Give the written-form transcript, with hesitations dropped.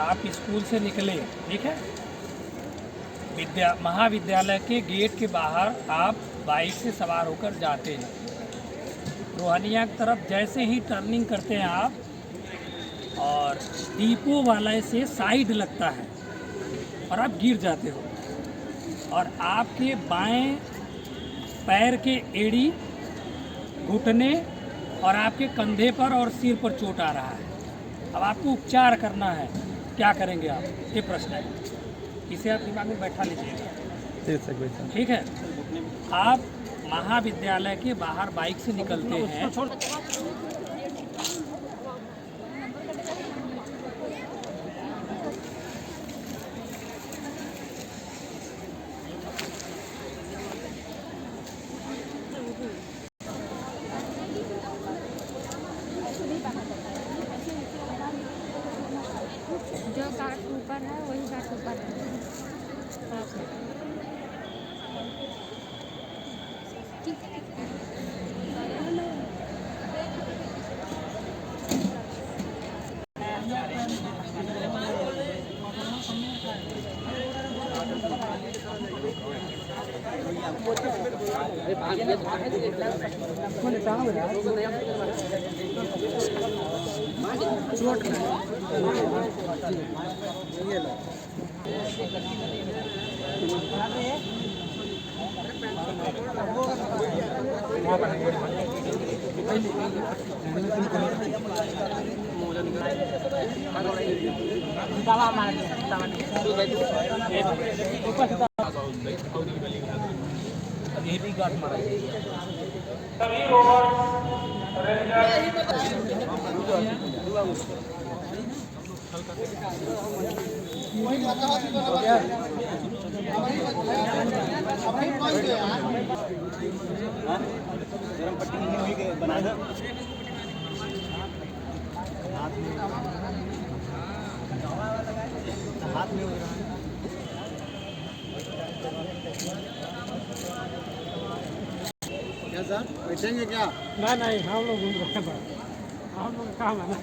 आप स्कूल से निकले, ठीक है, महाविद्यालय के गेट के बाहर आप बाइक से सवार होकर जाते हैं। रोहनिया की तरफ जैसे ही टर्निंग करते हैं आप, और डिपो वाले से साइड लगता है और आप गिर जाते हो, और आपके बाएं पैर के एड़ी, घुटने और आपके कंधे पर और सिर पर चोट आ रहा है। अब आपको उपचार करना है, क्या करेंगे आप? ये प्रश्न है, इसे आप दिमाग में बैठा लीजिएगा, ठीक है। आप महाविद्यालय के बाहर बाइक से निकलते हैं, जो गार्ड ऊपर है वही गार्ड ऊपर है। ठीक है। गरम पट्टी नहीं हुई बना दो। हाथ में क्या सर बैठेंगे क्या? नहीं हम लोग घूम रहे हैं, हम लोग काम है ना।